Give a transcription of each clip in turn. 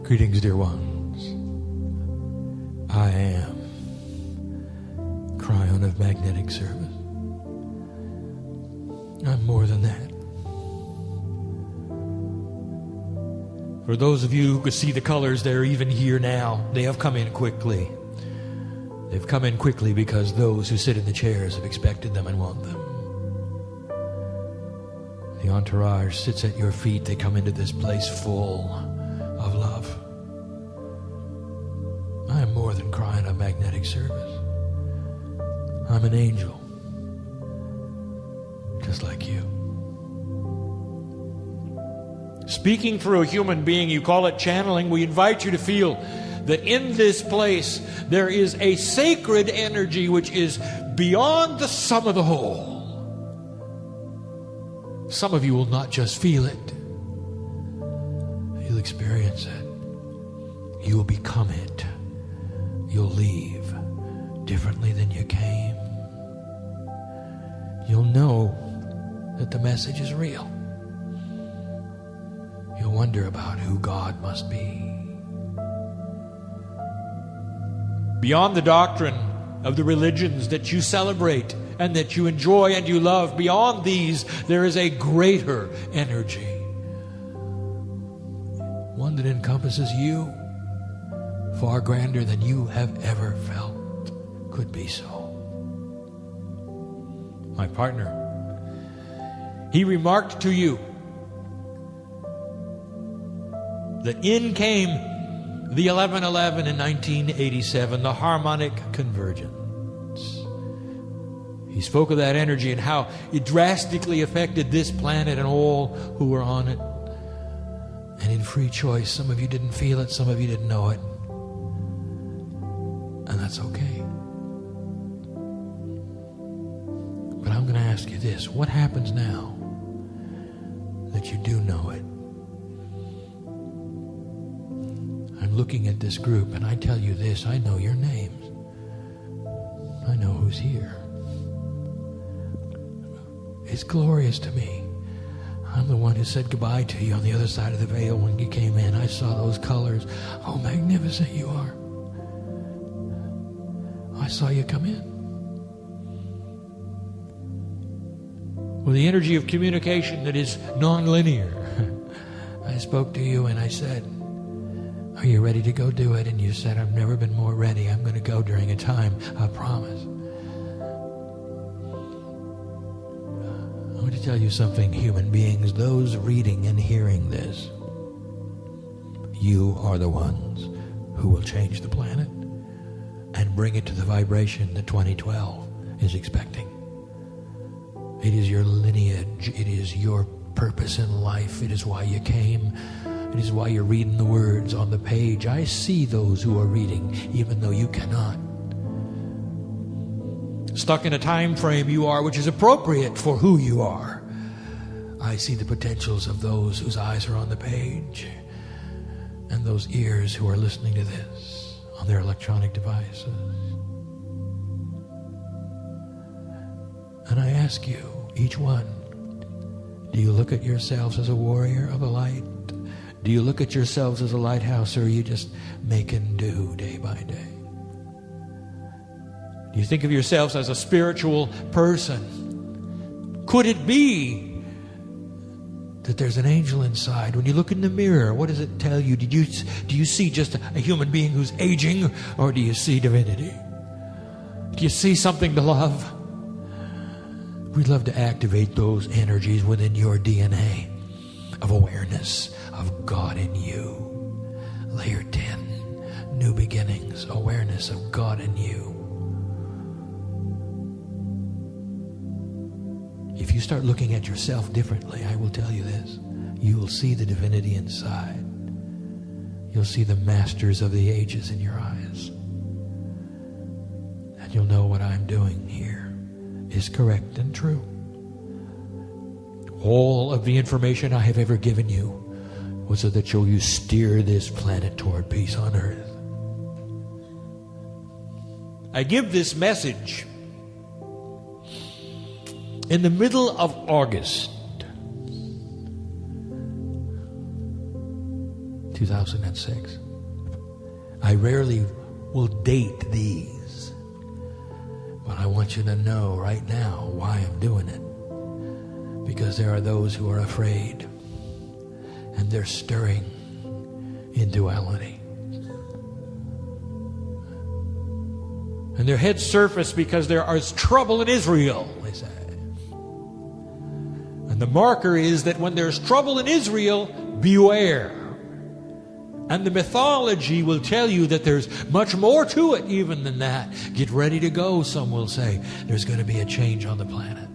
Greetings, dear ones. I am Kryon of magnetic service. I'm more than that. For those of you who could see the colors, they're even here now. They have come in quickly. They've come in quickly because those who sit in the chairs have expected them and want them. The entourage sits at your feet. They come into this place full of love. I am more than crying a magnetic service. I'm an angel, just like you. Speaking through a human being, you call it channeling. We invite you to feel that in this place there is a sacred energy which is beyond the sum of the whole. Some of you will not just feel it, you'll experience it. You will become it. You'll leave differently than you came. You'll know that the message is real. You'll wonder about who God must be. Beyond the doctrine of the religions that you celebrate and that you enjoy and you love, beyond these, there is a greater energy. One that encompasses you, far grander than you have ever felt could be so. My partner, he remarked to you that in came the 1111 in 1987, the harmonic convergence. He spoke of that energy and how it drastically affected this planet and all who were on it. And in free choice, some of you didn't feel it, some of you didn't know it. And that's okay. But I'm going to ask you this. What happens now that you do know it? I'm looking at this group and I tell you this. I know your names. I know who's here. It's glorious to me. I'm the one who said goodbye to you on the other side of the veil when you came in. I saw those colors. Oh, magnificent you are. I saw you come in. With the energy of communication that is non-linear, I spoke to you and I said, are you ready to go do it? And you said, I've never been more ready. I'm going to go during a time, I promise. I want to tell you something, human beings, those reading and hearing this, you are the ones who will change the planet and bring it to the vibration that 2012 is expecting. It is your lineage. It is your purpose in life. It is why you came. It is why you're reading the words on the page. I see those who are reading, even though you cannot. Stuck in a time frame you are, which is appropriate for who you are. I see the potentials of those whose eyes are on the page and those ears who are listening to this on their electronic devices. And I ask you, each one, do you look at yourselves as a warrior of the light? Do you look at yourselves as a lighthouse, or are you just making do day by day? Do you think of yourselves as a spiritual person? Could it be that there's an angel inside? When you look in the mirror, what does it tell you? Do you see just a human being who's aging, or do you see divinity? Do you see something to love? We'd love to activate those energies within your DNA of awareness of God in you. Layer 10, new beginnings, awareness of God in you. If you start looking at yourself differently, I will tell you this, you will see the divinity inside. You'll see the masters of the ages in your eyes. And you'll know what I'm doing here is correct and true. All of the information I have ever given you was so that you steer this planet toward peace on earth. I give this message in the middle of August 2006. I rarely will date these, but I want you to know right now why I'm doing it. Because there are those who are afraid, and they're stirring in duality. And their heads surface because there is trouble in Israel, they say. And the marker is that when there's trouble in Israel, beware. And the mythology will tell you that there's much more to it even than that. Get ready to go, some will say. There's going to be a change on the planet.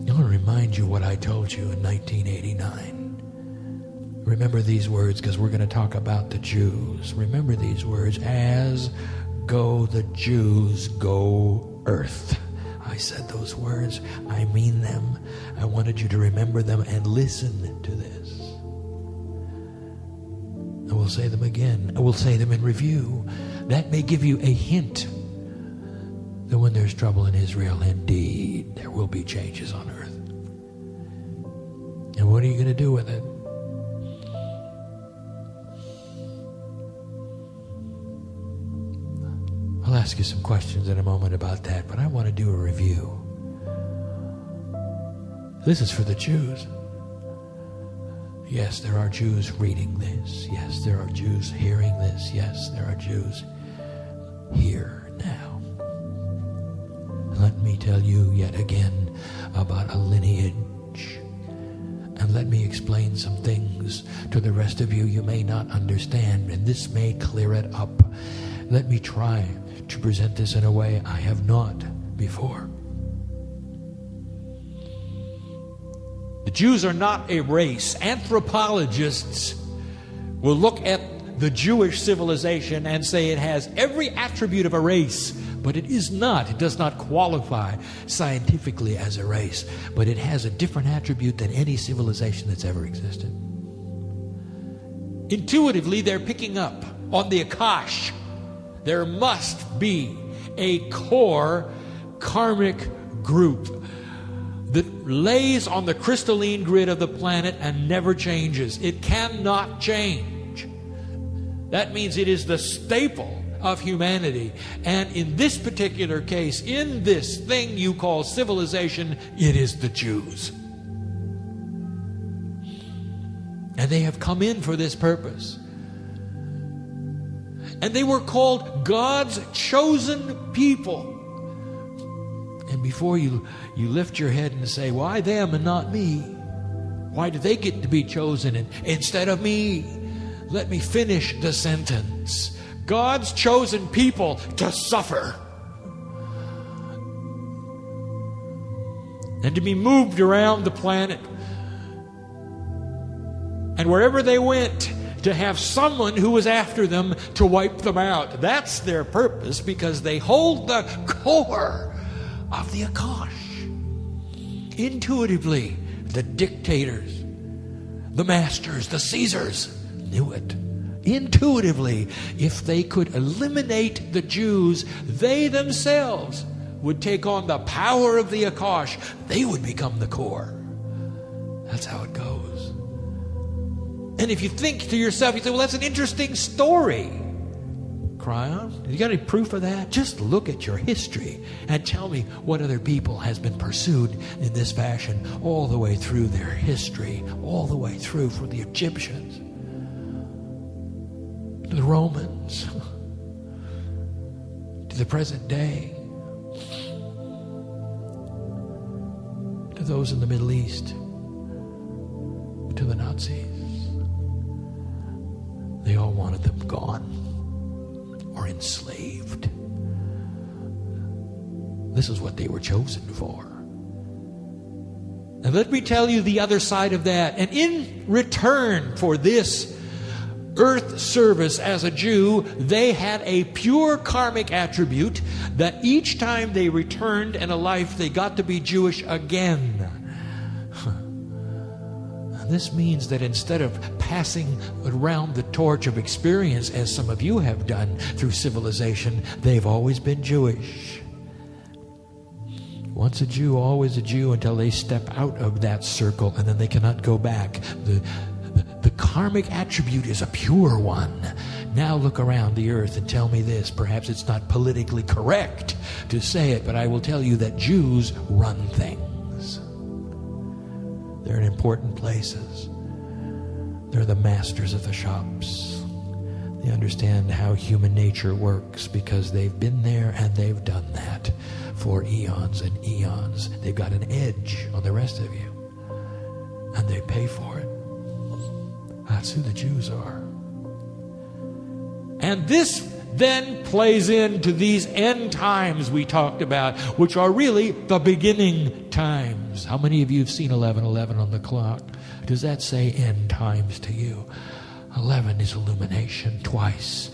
I want to remind you what I told you in 1989. Remember these words, because we're going to talk about the Jews. Remember these words. As go the Jews, go earth. I said those words. I mean them. I wanted you to remember them and listen to this. I will say them again. I will say them in review. That may give you a hint that when there's trouble in Israel, indeed, there will be changes on earth. And what are you going to do with it? I'll ask you some questions in a moment about that, but I want to do a review. This is for the Jews. Yes, there are Jews reading this. Yes, there are Jews hearing this. Yes, there are Jews here now. Let me tell you yet again about a lineage. And let me explain some things to the rest of you you may not understand, and this may clear it up. Let me try to present this in a way I have not before. The Jews are not a race. Anthropologists will look at the Jewish civilization and say it has every attribute of a race, but it is not. It does not qualify scientifically as a race, but it has a different attribute than any civilization that's ever existed. Intuitively, they're picking up on the Akash. There must be a core karmic group that lays on the crystalline grid of the planet and never changes. It cannot change. That means it is the staple of humanity. And in this particular case, in this thing you call civilization, it is the Jews. And they have come in for this purpose. And they were called God's chosen people. And before you lift your head and say, why them and not me? Why do they get to be chosen instead of me? Let me finish the sentence. God's chosen people to suffer and to be moved around the planet. And wherever they went, to have someone who was after them to wipe them out. That's their purpose, because they hold the core of the Akash. Intuitively, the dictators, the masters, the Caesars knew it. Intuitively, if they could eliminate the Jews, they themselves would take on the power of the Akash. They would become the core. That's how it goes. And if you think to yourself, you say, well, that's an interesting story. Kryon, you got any proof of that? Just look at your history and tell me what other people has been pursued in this fashion all the way through their history, all the way through from the Egyptians to the Romans to the present day to those in the Middle East to the Nazis. They all wanted them gone or enslaved. This is what they were chosen for. And let me tell you the other side of that. And in return for this earth service as a Jew, they had a pure karmic attribute that each time they returned in a life, they got to be Jewish again. This means that instead of passing around the torch of experience, as some of you have done through civilization, they've always been Jewish. Once a Jew, always a Jew until they step out of that circle, and then they cannot go back. The karmic attribute is a pure one. Now look around the earth and tell me this. Perhaps it's not politically correct to say it, but I will tell you that Jews run things. They're in important places. They're the masters of the shops. They understand how human nature works because they've been there and they've done that for eons and eons. They've got an edge on the rest of you, and they pay for it. That's who the Jews are. And this then plays into these end times we talked about, which are really the beginning times. How many of you have seen 11:11 on the clock? Does that say end times to you? 11 is illumination twice.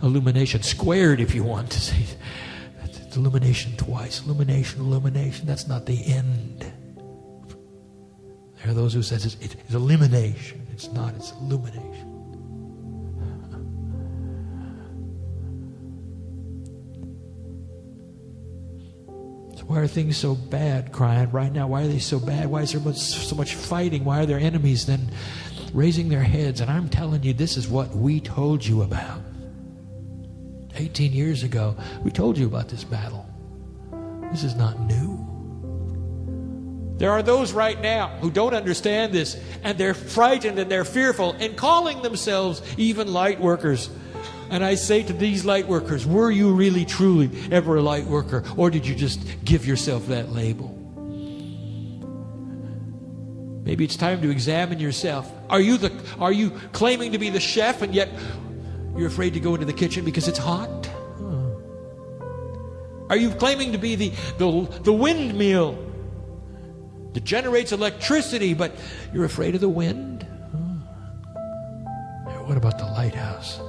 Illumination squared, if you want to say. It's illumination twice. Illumination. That's not the end. There are those who says it's elimination. It's not. It's illumination. So why are things so bad, Kryon, right now? Why are they so bad? Why is there so much fighting? Why are their enemies then raising their heads? And I'm telling you, this is what we told you about. 18 years ago, we told you about this battle. This is not new. There are those right now who don't understand this, and they're frightened and they're fearful and calling themselves even light workers. And I say to these light workers, were you really truly ever a light worker, or did you just give yourself that label? Maybe it's time to examine yourself. Are you claiming to be the chef, and yet you're afraid to go into the kitchen because it's hot? Are you claiming to be the windmill that generates electricity, but you're afraid of the wind? Or what about the lighthouse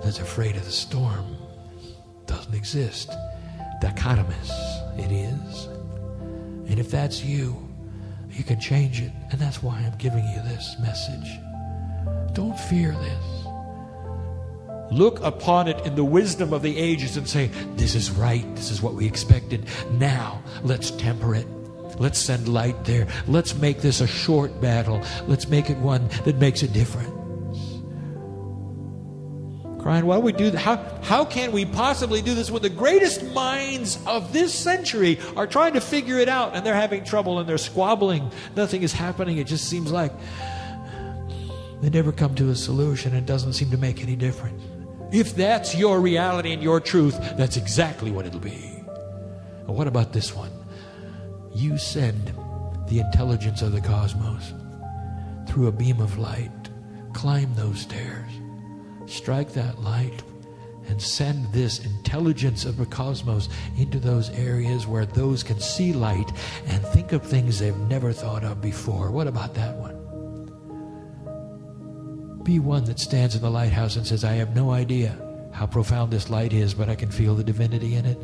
that's afraid of the storm? Doesn't exist. Dichotomous, it is. And if that's you, you can change it. And that's why I'm giving you this message. Don't fear this. Look upon it in the wisdom of the ages and say, this is right. This is what we expected. Now, let's temper it. Let's send light there. Let's make this a short battle. Let's make it one that makes a difference. Kryon, why do we do that? How can we possibly do this when the greatest minds of this century are trying to figure it out, and they're having trouble and they're squabbling? Nothing is happening. It just seems like they never come to a solution. It doesn't seem to make any difference. If that's your reality and your truth, that's exactly what it'll be. But what about this one? You send the intelligence of the cosmos through a beam of light. Climb those stairs. Strike that light and send this intelligence of the cosmos into those areas where those can see light and think of things they've never thought of before. What about that one? Be one that stands in the lighthouse and says, I have no idea how profound this light is, but I can feel the divinity in it.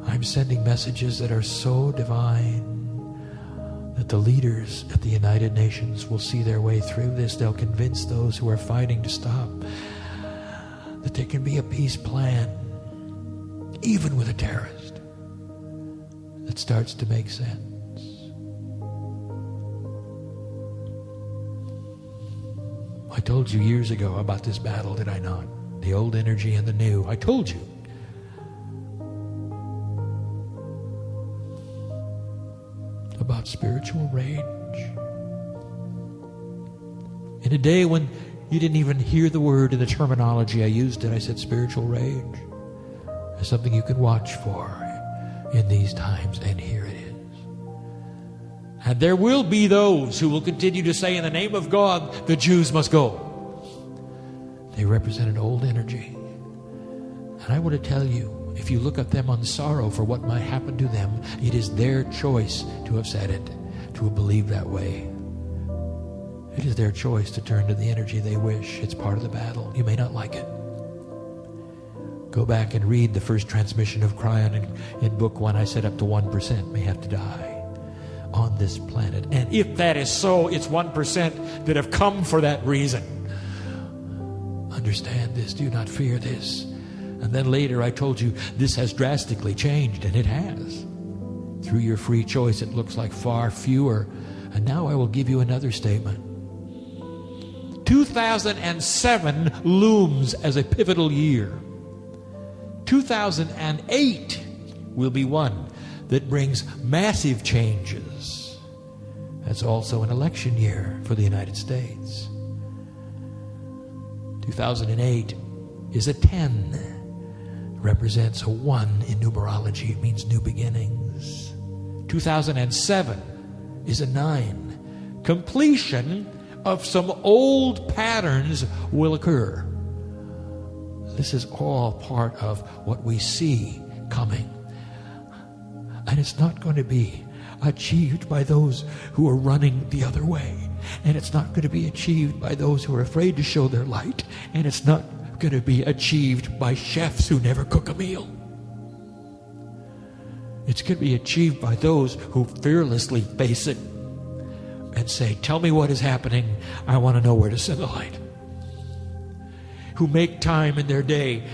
I'm sending messages that are so divine that the leaders at the United Nations will see their way through this. They'll convince those who are fighting to stop that there can be a peace plan, even with a terrorist, that starts to make sense. I told you years ago about this battle, did I not? The old energy and the new. I told you. About spiritual rage. In a day when you didn't even hear the word in the terminology I used it, I said spiritual rage. It's something you can watch for in these times, and here it is. And there will be those who will continue to say, in the name of God, the Jews must go. They represent an old energy. And I want to tell you, if you look at them on sorrow for what might happen to them, it is their choice to have said it, to have believed that way. It is their choice to turn to the energy they wish. It's part of the battle. You may not like it. Go back and read the first transmission of Kryon in book 1. I said up to 1% may have to die on this planet. And if that is so, it's 1% that have come for that reason. Understand this. Do not fear this. And then later I told you this has drastically changed, and it has. Through your free choice, it looks like far fewer. And now I will give you another statement. 2007 looms as a pivotal year. 2008 will be one that brings massive changes. That's also an election year for the United States. 2008 is a 10. Represents a 1 in numerology. It means new beginnings. 2007 is a 9. Completion of some old patterns will occur. This is all part of what we see coming. And it's not going to be achieved by those who are running the other way. And it's not going to be achieved by those who are afraid to show their light. And it's not going to be achieved by chefs who never cook a meal. It's going to be achieved by those who fearlessly face it and say, tell me what is happening. I want to know where to send the light. Who make time in their day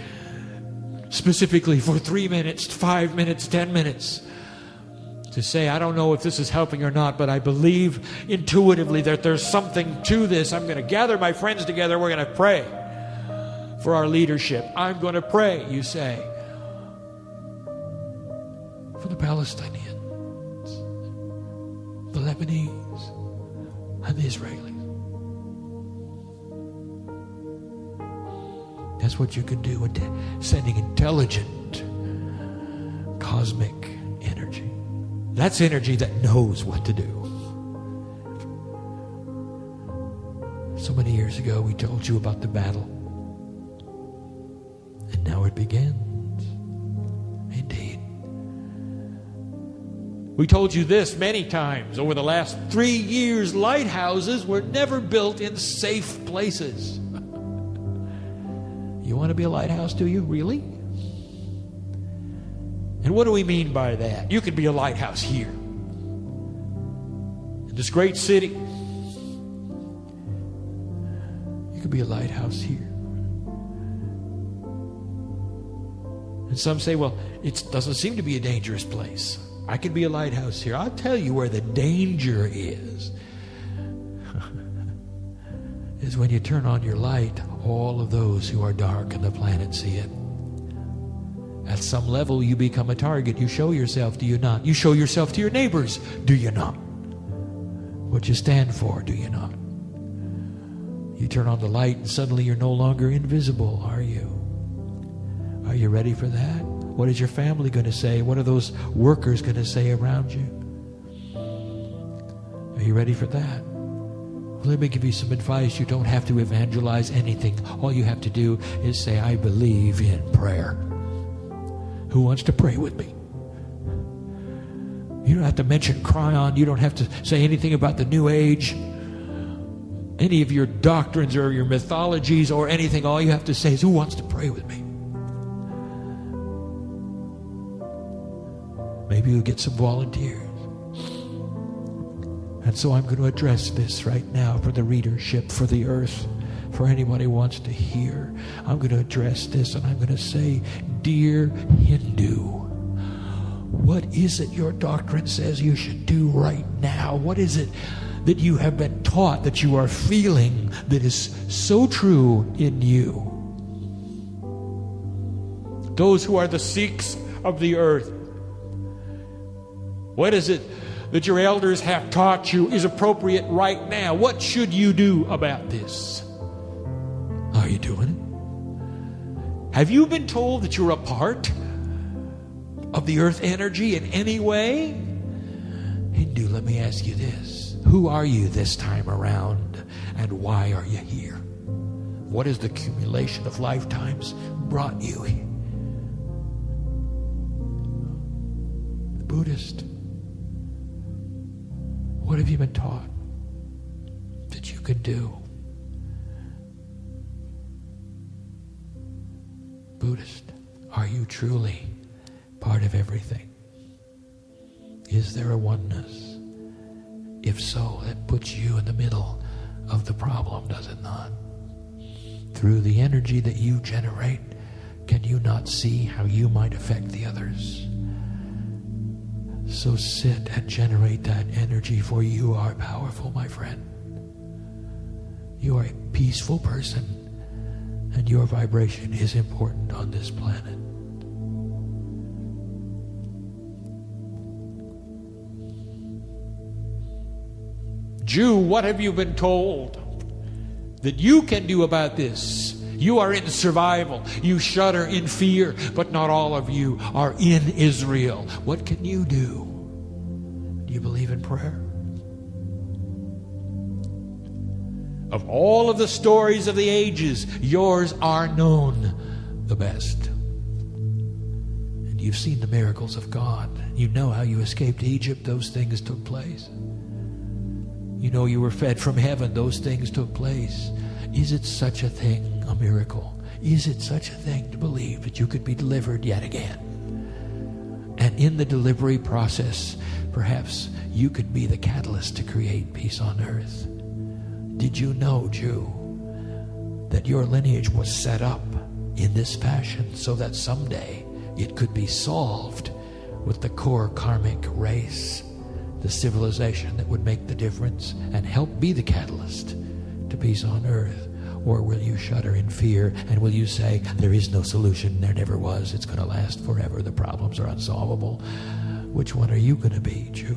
specifically for 3 minutes, 5 minutes, 10 minutes to say, I don't know if this is helping or not, but I believe intuitively that there's something to this. I'm going to gather my friends together. We're going to pray for our leadership. I'm going to pray, you say, for the Palestinians, the Lebanese, and the Israelis. That's what you can do with sending intelligent, cosmic energy. That's energy that knows what to do. So many years ago, we told you about the battle. And now it begins. Indeed. We told you this many times. Over the last 3 years, lighthouses were never built in safe places. You want to be a lighthouse, do you? Really? And what do we mean by that? You could be a lighthouse here, in this great city. You could be a lighthouse here. And some say, well, it doesn't seem to be a dangerous place. I could be a lighthouse here. I'll tell you where the danger is. Is when you turn on your light, all of those who are dark on the planet see it. At some level, you become a target. You show yourself, do you not? You show yourself to your neighbors, do you not? What you stand for, do you not? You turn on the light and suddenly you're no longer invisible, are you? Are you ready for that? What is your family going to say? What are those workers going to say around you? Are you ready for that? Let me give you some advice. You don't have to evangelize anything. All you have to do is say, I believe in prayer. Who wants to pray with me? You don't have to mention Kryon. You don't have to say anything about the New Age, any of your doctrines or your mythologies or anything. All you have to say is, who wants to pray with me? Maybe you'll get some volunteers. And so I'm going to address this right now for the readership, for the earth, for anybody who wants to hear. I'm going to address this and I'm going to say, dear Hindu, what is it your doctrine says you should do right now? What is it that you have been taught, that you are feeling, that is so true in you? Those who are the Sikhs of the earth, what is it that your elders have taught you is appropriate right now? What should you do about this? Are you doing it? Have you been told that you're a part of the earth energy in any way? Hindu, let me ask you this. Who are you this time around, and why are you here? What has the accumulation of lifetimes brought you here? The Buddhist, what have you been taught that you could do? Buddhist, are you truly part of everything? Is there a oneness? If so, that puts you in the middle of the problem, does it not? Through the energy that you generate, Can you not see how you might affect the others? So sit and generate that energy, for you are powerful, my friend. You are a peaceful person, and your vibration is important on this planet. Jew, what have you been told that you can do about this? You are in survival. You shudder in fear, but not all of you are in Israel. What can you do? Do you believe in prayer? Of all of the stories of the ages, yours are known the best. And you've seen the miracles of God. You know how you escaped Egypt. Those things took place. You know you were fed from heaven. Those things took place. Is it such a thing, a miracle? Is it such a thing to believe that you could be delivered yet again? And in the delivery process, perhaps you could be the catalyst to create peace on earth. Did you know, Jew, that your lineage was set up in this fashion so that someday it could be solved with the core karmic race, the civilization that would make the difference and help be the catalyst to peace on earth? Or will you shudder in fear, and will you say, there is no solution, there never was, it's going to last forever, the problems are unsolvable? Which one are you going to be, Jew?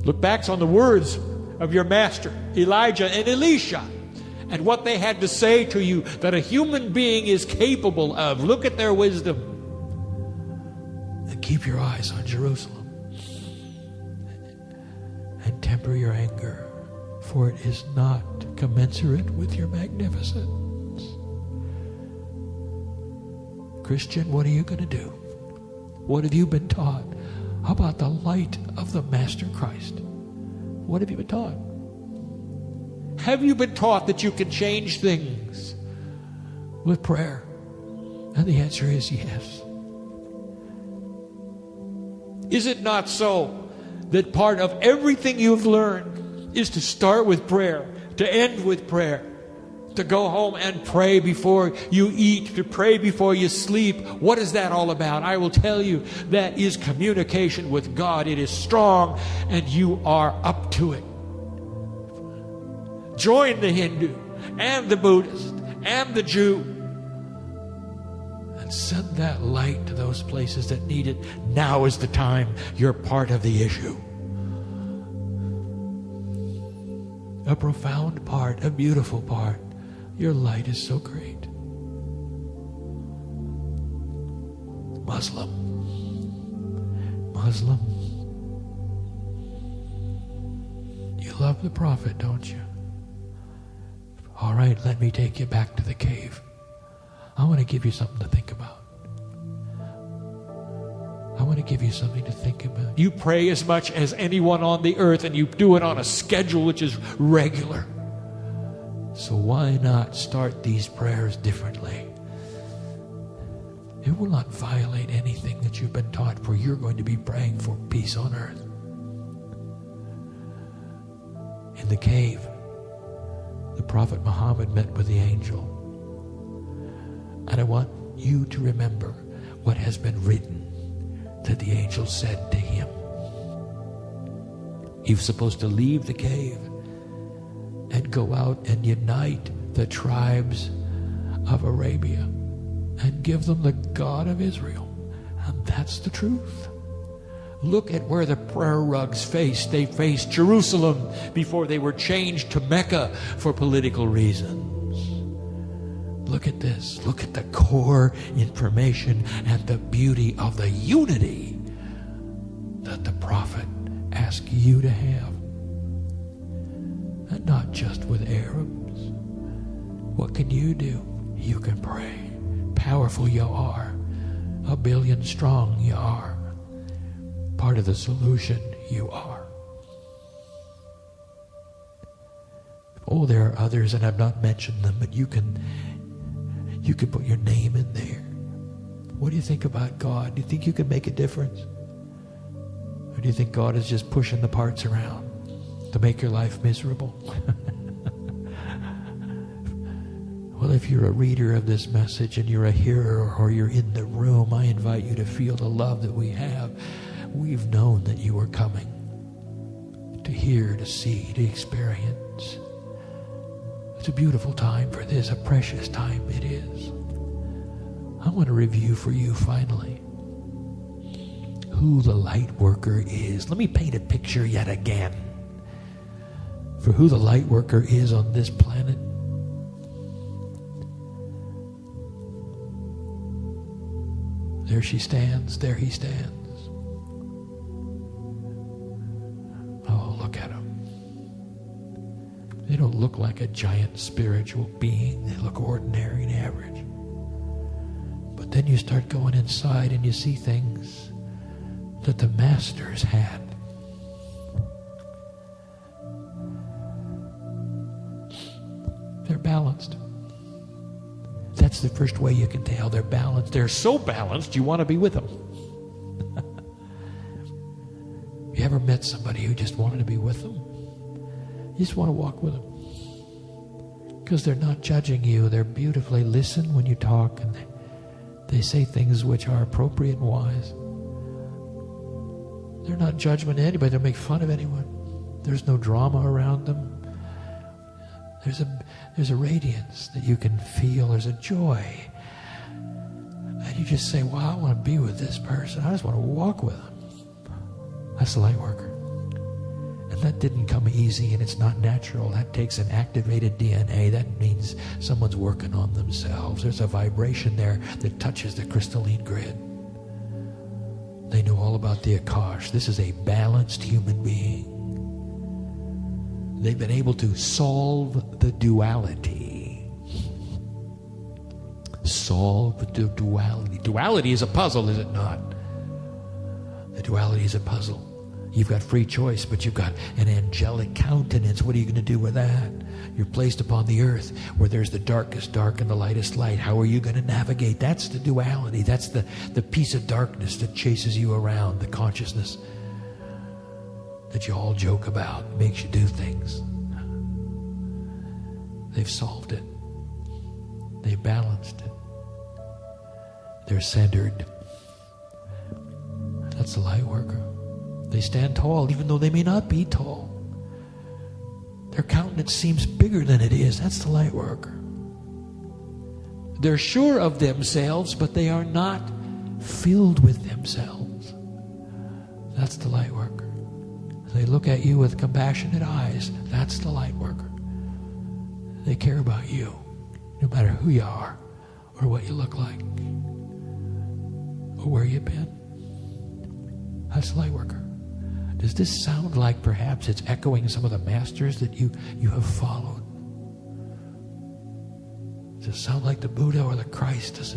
Look back on the words of your master, Elijah and Elisha, and what they had to say to you that a human being is capable of. Look at their wisdom. And keep your eyes on Jerusalem. And temper your anger, for it is not commensurate with your magnificence. Christian, what are you going to do? What have you been taught? How about the light of the Master Christ? What have you been taught? Have you been taught that you can change things with prayer? And the answer is yes. Is it not so that part of everything you've learned is to start with prayer, to end with prayer, to go home and pray before you eat, to pray before you sleep? What is that all about? I will tell you, that is communication with God. It is strong, and you are up to it. Join the Hindu and the Buddhist and the Jew, and send that light to those places that need it. Now is the time. You're part of the issue. A profound part, a beautiful part. Your light is so great. Muslim. You love the prophet, don't you? All right, let me take you back to the cave. I want to give you something to think about. You pray as much as anyone on the earth, and you do it on a schedule which is regular. So why not start these prayers differently? It will not violate anything that you've been taught, for you're going to be praying for peace on earth. In the cave, the Prophet Muhammad met with the angel. And I want you to remember what has been written that the angel said to him. He was supposed to leave the cave and go out and unite the tribes of Arabia and give them the God of Israel. And that's the truth. Look at where the prayer rugs faced. They faced Jerusalem before they were changed to Mecca for political reasons. Look at this. Look at the core information and the beauty of the unity that the prophet asked you to have. And not just with Arabs. What can you do? You can pray. Powerful you are. 1 billion strong you are. Part of the solution you are. Oh, there are others, and I've not mentioned them, but you can put your name in there. What do you think about God? Do you think you can make a difference? Or do you think God is just pushing the parts around to make your life miserable? Well, if you're a reader of this message and you're a hearer or you're in the room, I invite you to feel the love that we have. We've known that you are coming to hear, to see, to experience. It's a beautiful time for this, a precious time it is. I want to review for you finally who the light worker is. Let me paint a picture yet again for who the light worker is on this planet. There she stands, there he stands. Oh, look at them. They don't look like a giant spiritual being. They look ordinary and average. But then you start going inside and you see things that the masters had. They're balanced. That's the first way you can tell they're balanced. They're so balanced you want to be with them. You ever met somebody who just wanted to be with them? You just want to walk with them. Because they're not judging you. They're beautifully listen when you talk, and they say things which are appropriate and wise. They're not judgment of anybody. They don't make fun of anyone. There's no drama around them. There's a radiance that you can feel. There's a joy. And you just say, wow, I want to be with this person. I just want to walk with them. That's the light worker. And that didn't come easy, and it's not natural. That takes an activated DNA. That means someone's working on themselves. There's a vibration there that touches the crystalline grid. They know all about the Akash. This is a balanced human being. They've been able to solve the duality. Solve the duality. Duality is a puzzle, is it not? The duality is a puzzle. You've got free choice, but you've got an angelic countenance. What are you going to do with that? You're placed upon the earth where there's the darkest dark and the lightest light. How are you going to navigate? That's the duality. That's the piece of darkness that chases you around, the consciousness that you all joke about, makes you do things. They've solved it. They've balanced it. They're centered. That's the light worker. They stand tall even though they may not be tall. Their countenance seems bigger than it is. That's the light worker. They're sure of themselves, but they are not filled with themselves. That's the light worker. They look at you with compassionate eyes. That's the light worker. They care about you, no matter who you are, or what you look like, or where you've been. That's the light worker. Does this sound like perhaps it's echoing some of the masters that you have followed? Does it sound like the Buddha or the Christ? Does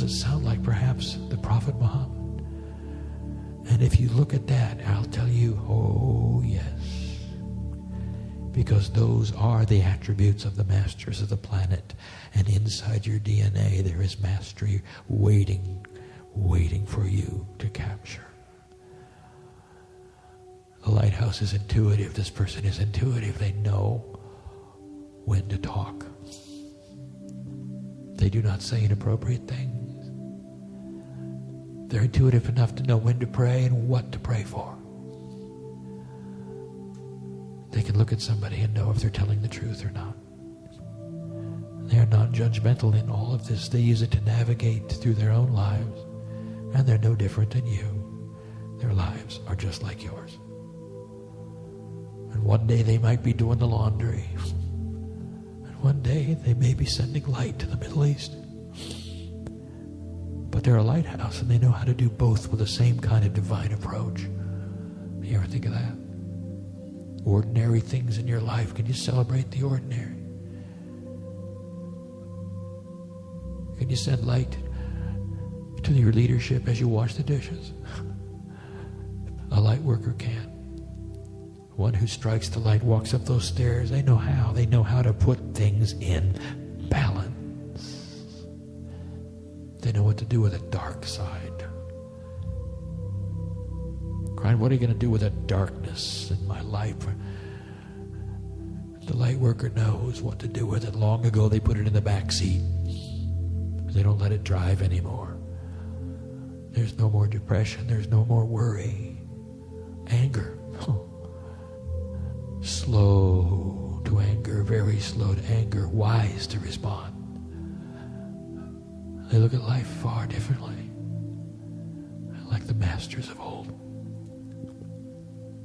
it sound like perhaps the Prophet Muhammad? And if you look at that, I'll tell you, oh yes. Because those are the attributes of the masters of the planet. And inside your DNA, there is mastery waiting for you to capture. The lighthouse is intuitive. This person is intuitive. They know when to talk. They do not say inappropriate things. They're intuitive enough to know when to pray and what to pray for. They can look at somebody and know if they're telling the truth or not. They are not judgmental in all of this. They use it to navigate through their own lives. And they're no different than you. Their lives are just like yours. And one day they might be doing the laundry. And one day they may be sending light to the Middle East. But they're a lighthouse, and they know how to do both with the same kind of divine approach. You ever think of that? Ordinary things in your life. Can you celebrate the ordinary? Can you send light to your leadership as you wash the dishes? A light worker can. One who strikes the light walks up those stairs. They know how. They know how to put things in balance. They know what to do with the dark side. Kryon, what are you going to do with the darkness in my life? The light worker knows what to do with it. Long ago they put it in the back seat. They don't let it drive anymore. There's no more depression. There's no more worry. Anger. Slow to anger, very slow to anger, wise to respond. They look at life far differently, like the masters of old.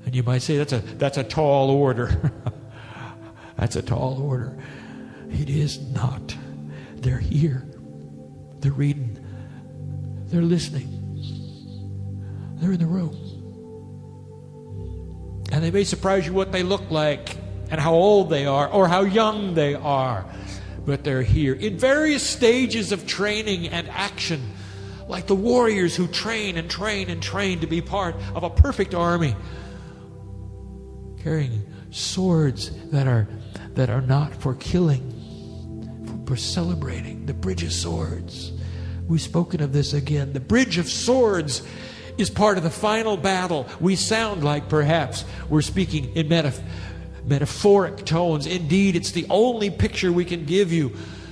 And you might say, that's a tall order. That's a tall order. It is not. They're here. They're reading. They're listening. They're in the room. And they may surprise you what they look like and how old they are or how young they are. But they're here in various stages of training and action, like the warriors who train and train and train to be part of a perfect army, carrying swords that are not for killing, for celebrating. The bridge of swords. We've spoken of this again. The bridge of swords is part of the final battle. We sound like perhaps we're speaking in metaphoric tones. Indeed, it's the only picture we can give you,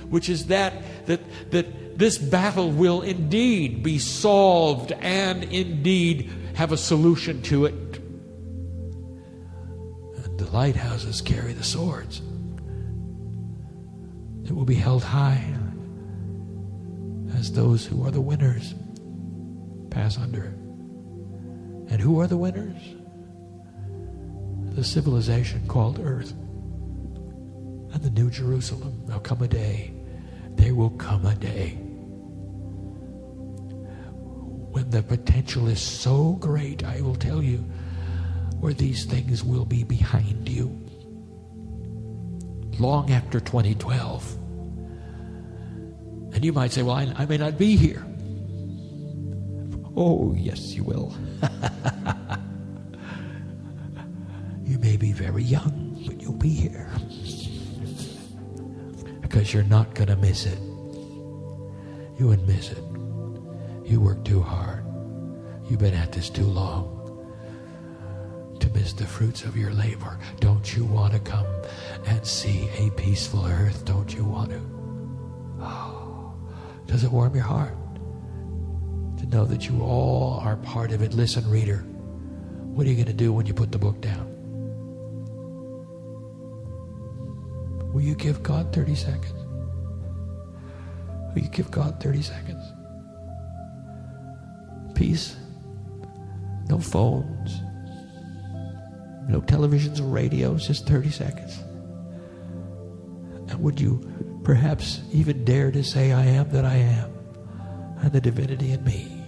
which is that this battle will indeed be solved and indeed have a solution to it. And the lighthouses carry the swords. It will be held high as those who are the winners pass under it. And who are the winners? The civilization called Earth and the New Jerusalem. There'll come a day. There will come a day when the potential is so great, I will tell you, where these things will be behind you long after 2012. And you might say, well, I may not be here. Oh, yes, you will. You may be very young, but you'll be here. Because you're not going to miss it. You wouldn't miss it. You worked too hard. You've been at this too long to miss the fruits of your labor. Don't you want to come and see a peaceful earth? Don't you want to? Oh, does it warm your heart to know that you all are part of it? Listen, reader, what are you going to do when you put the book down? Will you give God 30 seconds? Will you give God 30 seconds? Peace. No phones. No televisions or radios. Just 30 seconds. And would you perhaps even dare to say, I am that I am, and the divinity in me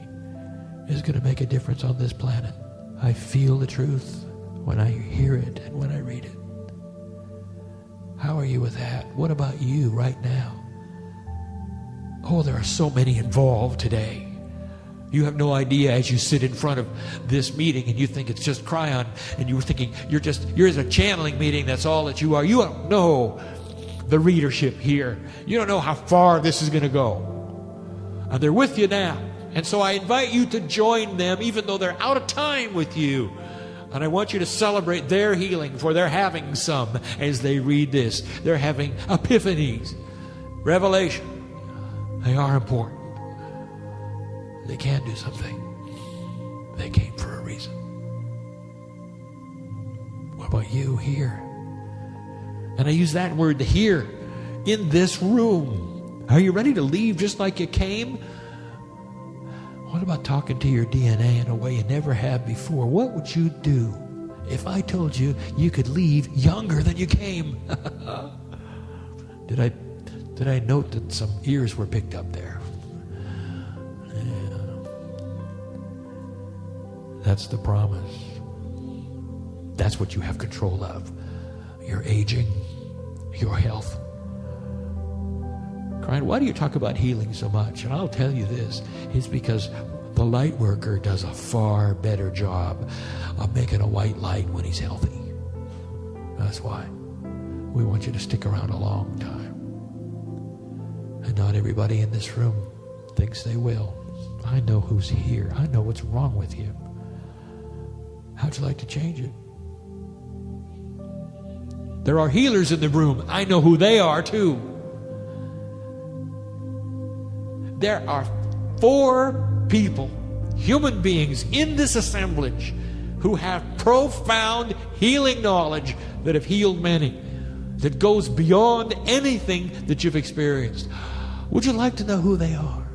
is going to make a difference on this planet. I feel the truth when I hear it and when I read it. How are you with that? What about you right now? Oh, there are so many involved today. You have no idea as you sit in front of this meeting and you think it's just Kryon, and you were thinking you're a channeling meeting, that's all that you are. You don't know the readership here. You don't know how far this is going to go. And they're with you now. And so I invite you to join them even though they're out of time with you. And I want you to celebrate their healing, for they're having some as they read this. They're having epiphanies, revelation. They are important. They can do something. They came for a reason. What about you here? And I use that word, here, in this room. Are you ready to leave just like you came? What about talking to your DNA in a way you never have before? What would you do if I told you you could leave younger than you came? Did I note that some ears were picked up there? Yeah. That's the promise. That's what you have control of. Your aging, your health. Kryon, why do you talk about healing so much? And I'll tell you this. It's because the light worker does a far better job of making a white light when he's healthy. That's why we want you to stick around a long time. And not everybody in this room thinks they will. I know who's here. I know what's wrong with you. How'd you like to change it? There are healers in the room. I know who they are too. There are 4 people, human beings in this assemblage who have profound healing knowledge that have healed many, that goes beyond anything that you've experienced. Would you like to know who they are?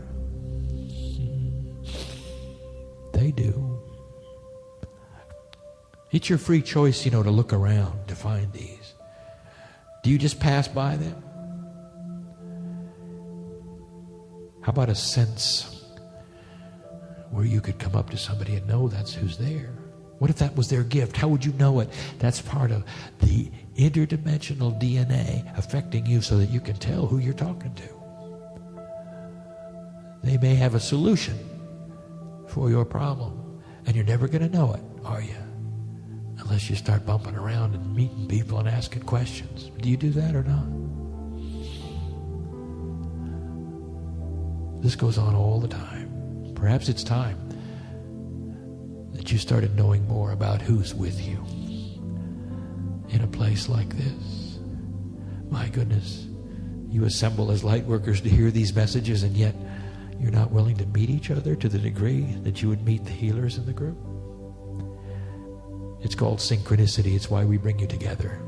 They do. It's your free choice, to look around to find these. Do you just pass by them? How about a sense where you could come up to somebody and know that's who's there? What if that was their gift? How would you know it? That's part of the interdimensional DNA affecting you so that you can tell who you're talking to. They may have a solution for your problem, and you're never going to know it, are you? Unless you start bumping around and meeting people and asking questions. Do you do that or not? This goes on all the time. Perhaps it's time that you started knowing more about who's with you in a place like this. My goodness, you assemble as light workers to hear these messages, and yet you're not willing to meet each other to the degree that you would meet the healers in the group. It's called synchronicity. It's why we bring you together.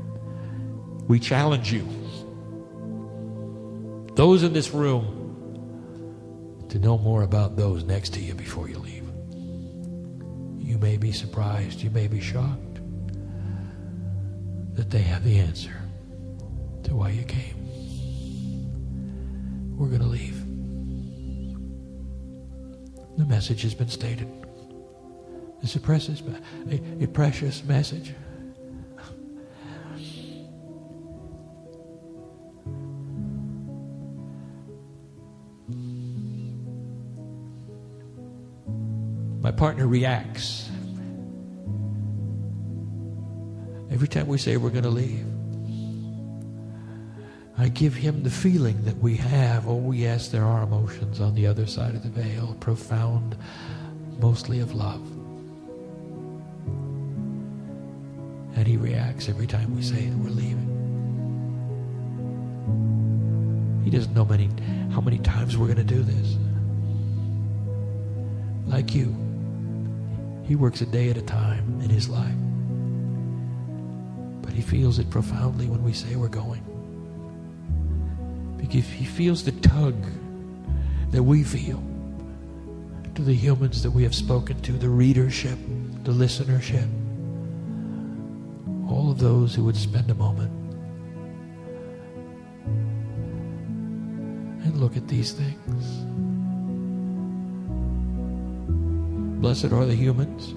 We challenge you, those in this room, to know more about those next to you before you leave. You may be surprised, you may be shocked that they have the answer to why you came. We're going to leave. The message has been stated. It's a precious message. My partner reacts every time we say we're going to leave. I give him the feeling that we have. Oh yes, there are emotions on the other side of the veil, profound, mostly of love. And he reacts every time we say that we're leaving. He doesn't know how many times we're going to do this. Like you, he works a day at a time in his life. But he feels it profoundly when we say we're going. Because he feels the tug that we feel to the humans that we have spoken to, the readership, the listenership, all of those who would spend a moment and look at these things. Blessed are the humans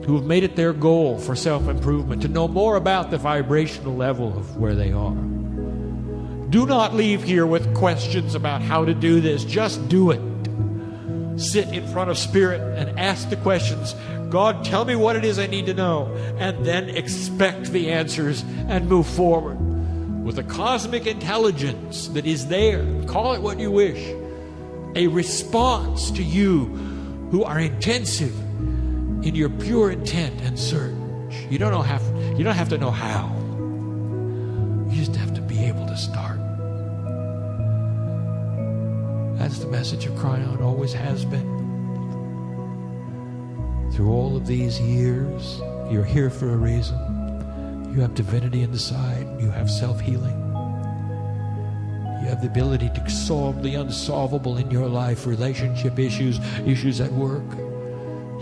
who have made it their goal for self-improvement to know more about the vibrational level of where they are. Do not leave here with questions about how to do this. Just do it. Sit in front of Spirit and ask the questions. God, tell me what it is I need to know. And then expect the answers and move forward with a cosmic intelligence that is there. Call it what you wish. A response to you who are intensive in your pure intent and search. You don't have to know how. You just have to be able to start. That's the message of Kryon, always has been. Through all of these years, you're here for a reason. You have divinity inside. You have self-healing. You have the ability to solve the unsolvable in your life, relationship issues, issues at work.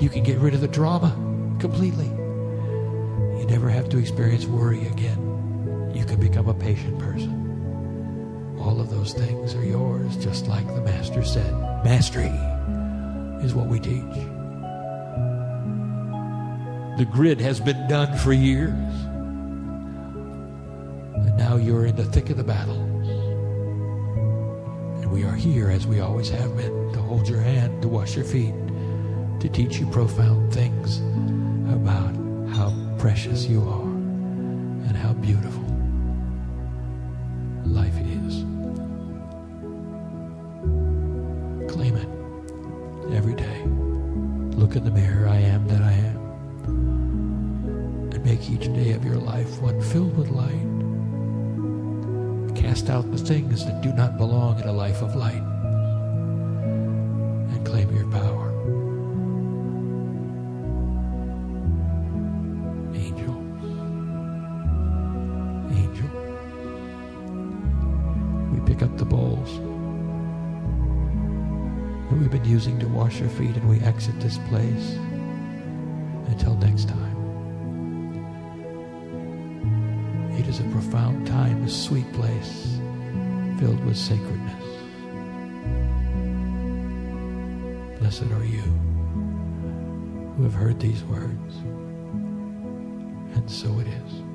You can get rid of the drama completely. You never have to experience worry again. You can become a patient person. All of those things are yours, just like the Master said. Mastery is what we teach. The grid has been done for years. And now you're in the thick of the battle. And we are here, as we always have been, to hold your hand, to wash your feet, to teach you profound things about how precious you are and how beautiful life is. Claim it every day. Look in the mirror, I am that I am. and make each day of your life one filled with light. Cast out the things that do not belong in a life of light and claim your power. Angel. We pick up the bowls that we've been using to wash our feet, and we exit this place. Until next time. It is a profound time, a sweet place filled with sacredness. Blessed are you who have heard these words, and so it is.